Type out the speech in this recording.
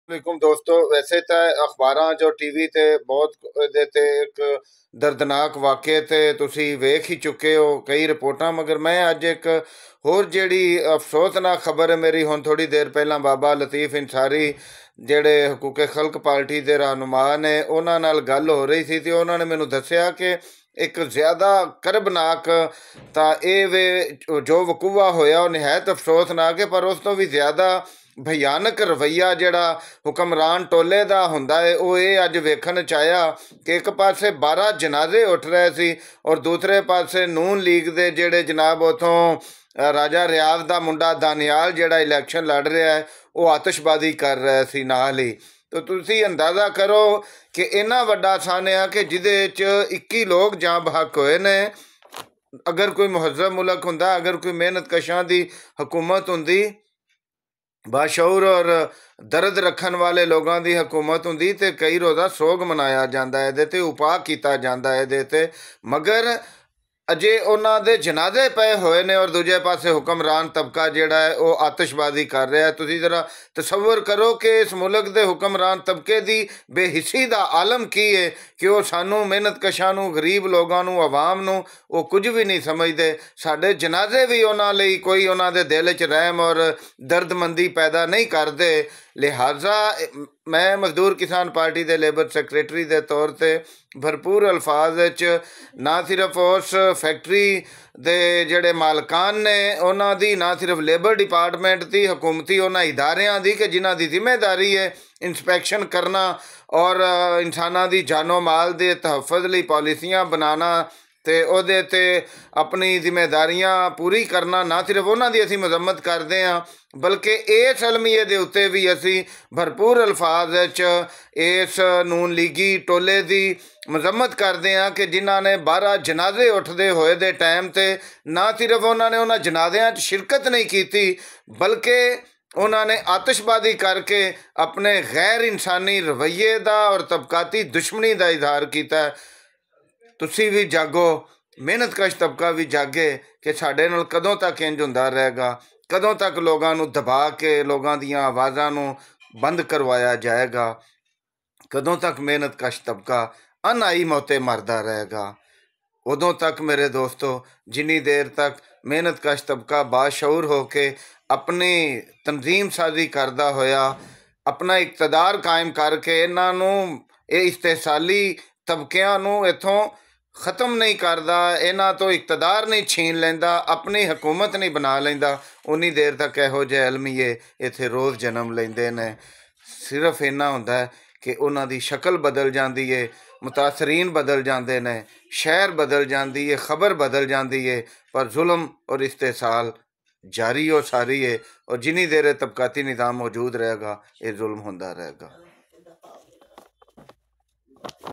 वालेकुम दोस्तों। वैसे तो अखबारां जो टीवी ते बहुत ਇਹਦੇ ਤੇ ਇੱਕ ਦਰਦਨਾਕ ਵਾਕਿਆ ਤੇ ਤੁਸੀਂ ਵੇਖ ਹੀ ਚੁੱਕੇ ਹੋ ਕਈ ਰਿਪੋਰਟਾਂ, ਮਗਰ ਮੈਂ ਅੱਜ ਇੱਕ ਹੋਰ ਜਿਹੜੀ ਅਫਸੋਸਨਾਕ ਖਬਰ ਹੈ ਮੇਰੀ ਹੁਣ ਥੋੜੀ ਦੇਰ ਪਹਿਲਾਂ ਬਾਬਾ ਲਤੀਫ ਇੰਸਾਰੀ ਜਿਹੜੇ ਹਕੂਕ ਖਲਕ ਪਾਰਟੀ ਦੇ ਰਹਿਨੁਮਾ ਨੇ ਉਹਨਾਂ ਨਾਲ ਗੱਲ ਹੋ ਰਹੀ ਸੀ ਤੇ ਉਹਨਾਂ ਨੇ ਮੈਨੂੰ ਦੱਸਿਆ ਕਿ ਇੱਕ ਜ਼ਿਆਦਾ ਕਰਬਨਾਕ ਤਾਂ ਇਹ ਵੇ ਜੋ ਵਕੂਆ ਹੋਇਆ ਉਹ ਨਿਹਾਇਤ ਅਫਸੋਸਨਾਕ ਹੈ, ਪਰ ਉਸ ਤੋਂ ਵੀ ਜ਼ਿਆਦਾ ਭਿਆਨਕ ਰਵੱਈਆ ਜਿਹੜਾ ਹੁਕਮਰਾਨ ਟੋਲੇ ਦਾ ਹੁੰਦਾ ਹੈ ਉਹ ਇਹ ਅੱਜ ਵੇਖਣ 'ਚ ਆਇਆ ਕਿ ਇੱਕ ਪਾਸੇ 12 ਜਨਾਜ਼ੇ ਉੱਠ ਰਹੇ ਸੀ ਔਰ ਦੂਸਰੇ ਪਾਸੇ ਨੂਨ ਲੀਗ ਦੇ ਜਿਹੜੇ ਜਨਾਬ ਉੱਥੋਂ ਰਾਜਾ ਰਿਆਜ਼ ਦਾ ਮੁੰਡਾ ਦਾਨਿਆਲ ਜਿਹੜਾ ਇਲੈਕਸ਼ਨ ਲੜ ਰਿਹਾ ਹੈ ਉਹ ਆਤਿਸ਼ਬਾਜ਼ੀ ਕਰ ਰਿਹਾ ਸੀ ਨਾਲ ਹੀ। ਤਾਂ ਤੁਸੀਂ ਅੰਦਾਜ਼ਾ ਕਰੋ ਕਿ ਇੰਨਾ ਵੱਡਾ ਸਾਨਿਆ ਕਿ ਜਿਹਦੇ 'ਚ 21 ਲੋਕ ਜਾਂ ਬਹਕ ਹੋਏ ਨੇ। ਅਗਰ ਕੋਈ ਮੁਹੱਜ਼ਬ ਮੁਲਕ ਹੁੰਦਾ, ਅਗਰ ਕੋਈ ਮਿਹਨਤ ਕਸ਼ਾਂ ਦੀ ਹਕੂਮਤ ਹੁੰਦੀ, ਬਾਸ਼ਊਰ ਔਰ ਦਰਦ ਰੱਖਣ ਵਾਲੇ ਲੋਕਾਂ ਦੀ ਹਕੂਮਤ ਹੁੰਦੀ ਤੇ ਕਈ ਰੋਜ਼ਾ ਸੋਗ ਮਨਾਇਆ ਜਾਂਦਾ, ਇਹਦੇ ਤੇ ਉਪਾਅ ਕੀਤਾ ਜਾਂਦਾ ਇਹਦੇ ਤੇ, ਮਗਰ ਅਜੇ ਉਹਨਾਂ ਦੇ ਜਨਾਜ਼ੇ ਪਏ ਹੋਏ ਨੇ ਔਰ ਦੂਜੇ ਪਾਸੇ ਹੁਕਮਰਾਨ ਤਬਕਾ ਜਿਹੜਾ ਹੈ ਉਹ ਆਤਿਸ਼ਬਾਜ਼ੀ ਕਰ ਰਿਹਾ। ਤੁਸੀਂ ਜ਼ਰਾ ਤਸੱਵਰ ਕਰੋ ਕਿ ਇਸ ਮੁਲਕ ਦੇ ਹੁਕਮਰਾਨ ਤਬਕੇ ਦੀ ਬੇਹਿੱਸੀ ਦਾ ਆਲਮ ਕੀ ਹੈ ਕਿ ਉਹ ਸਾਨੂੰ ਮਿਹਨਤ ਕਸ਼ਾਂ ਨੂੰ, ਗਰੀਬ ਲੋਕਾਂ ਨੂੰ, ਆਵਾਮ ਨੂੰ ਉਹ ਕੁਝ ਵੀ ਨਹੀਂ ਸਮਝਦੇ। ਸਾਡੇ ਜਨਾਜ਼ੇ ਵੀ ਉਹਨਾਂ ਲਈ ਕੋਈ ਉਹਨਾਂ ਦੇ ਦਿਲ 'ਚ ਰਹਿਮ ਔਰ ਦਰਦਮੰਦੀ ਪੈਦਾ ਨਹੀਂ ਕਰਦੇ। ਲਿਹਾਜ਼ਾ ਮੈਂ ਮਜ਼ਦੂਰ ਕਿਸਾਨ ਪਾਰਟੀ ਦੇ ਲੇਬਰ ਸੈਕਟਰੀ ਦੇ ਤੌਰ 'ਤੇ ਭਰਪੂਰ ਅਲਫਾਜ਼ 'ਚ ਨਾ ਸਿਰਫ ਉਸ ਫੈਕਟਰੀ ਦੇ ਜਿਹੜੇ ਮਾਲਕਾਨ ਨੇ ਉਹਨਾਂ ਦੀ, ਨਾ ਸਿਰਫ ਲੇਬਰ ਡਿਪਾਰਟਮੈਂਟ ਦੀ, ਹਕੂਮਤੀ ਉਹਨਾਂ ਇਦਾਰਿਆਂ ਦੀ ਕਿ ਜਿਨ੍ਹਾਂ ਦੀ ਜ਼ਿੰਮੇਦਾਰੀ ਹੈ ਇੰਸਪੈਕਸ਼ਨ ਕਰਨਾ ਔਰ ਇਨਸਾਨਾਂ ਦੀ ਜਾਨੋ ਮਾਲ ਦੇ ਤਹਫੁਜ਼ ਲਈ ਪਾਲਿਸੀਆਂ ਬਣਾਉਣਾ ਤੇ ਉਹਦੇ ਤੇ ਆਪਣੀ ਜ਼ਿੰਮੇਦਾਰੀਆਂ ਪੂਰੀ ਕਰਨਾ, ਨਾ ਸਿਰਫ ਉਹਨਾਂ ਦੀ ਅਸੀਂ ਮਜ਼ੰਮਤ ਕਰਦੇ ਹਾਂ ਬਲਕਿ ਇਸ ਅਲਮੀਏ ਦੇ ਉੱਤੇ ਵੀ ਅਸੀਂ ਭਰਪੂਰ ਅਲਫਾਜ਼ 'ਚ ਇਸ ਨੂਨ ਲੀਗੀ ਟੋਲੇ ਦੀ ਮਜ਼ੰਮਤ ਕਰਦੇ ਹਾਂ ਕਿ ਜਿਨ੍ਹਾਂ ਨੇ 12 ਜਨਾਜ਼ੇ ਉੱਠਦੇ ਹੋਏ ਦੇ ਟਾਈਮ 'ਤੇ ਨਾ ਸਿਰਫ ਉਹਨਾਂ ਨੇ ਉਹਨਾਂ ਜਨਾਜ਼ਿਆਂ 'ਚ ਸ਼ਿਰਕਤ ਨਹੀਂ ਕੀਤੀ ਬਲਕਿ ਉਹਨਾਂ ਨੇ ਆਤਿਸ਼ਬਾਜ਼ੀ ਕਰਕੇ ਆਪਣੇ ਗੈਰ ਇਨਸਾਨੀ ਰਵੱਈਏ ਦਾ ਔਰ ਤਬਕਾਤੀ ਦੁਸ਼ਮਣੀ ਦਾ ਇਜ਼ਹਾਰ ਕੀਤਾ। ਤੁਸੀਂ ਵੀ ਜਾਗੋ, ਮਿਹਨਤਕਸ਼ ਤਬਕਾ ਵੀ ਜਾਗੇ ਕਿ ਸਾਡੇ ਨਾਲ ਕਦੋਂ ਤੱਕ ਇੰਝ ਹੁੰਦਾ ਰਹੇਗਾ, ਕਦੋਂ ਤੱਕ ਲੋਕਾਂ ਨੂੰ ਦਬਾ ਕੇ ਲੋਕਾਂ ਦੀਆਂ ਆਵਾਜ਼ਾਂ ਨੂੰ ਬੰਦ ਕਰਵਾਇਆ ਜਾਏਗਾ, ਕਦੋਂ ਤੱਕ ਮਿਹਨਤਕਸ਼ ਤਬਕਾ ਅਨਾਈ ਮੌਤੇ ਮਰਦਾ ਰਹੇਗਾ। ਉਦੋਂ ਤੱਕ ਮੇਰੇ ਦੋਸਤੋ, ਜਿੰਨੀ ਦੇਰ ਤੱਕ ਮਿਹਨਤਕਸ਼ ਤਬਕਾ ਬਾਸ਼ਊਰ ਹੋ ਕੇ ਆਪਣੀ ਤਨਜ਼ੀਮ ਸਾਜ਼ੀ ਕਰਦਾ ਹੋਇਆ ਆਪਣਾ ਇਕਤਦਾਰ ਕਾਇਮ ਕਰਕੇ ਇਹਨਾਂ ਨੂੰ, ਇਹ ਇਸਤਿਹਸਾਲੀ ਤਬਕਿਆਂ ਨੂੰ ਇੱਥੋਂ ख़त्म नहीं करता, इन्हां तो इकतदार नहीं छीन लेंदा, अपनी हुकूमत नहीं बना लेंदा, उन्नी देर तक इहो जिहे अलमीए इत्थे रोज़ जन्म लेंदे ने। सिर्फ इन्ना हुंदा है कि उन्हां दी शक्ल बदल जाती है, मुतासरीन बदल जाते हैं, शहर बदल जाती है, खबर बदल जाती है, पर जुल्म और इस्तेसाल जारी हो सारी है और जिन्नी देर तबकाती निज़ाम मौजूद रहेगा ये जुल्म होंदा रहेगा।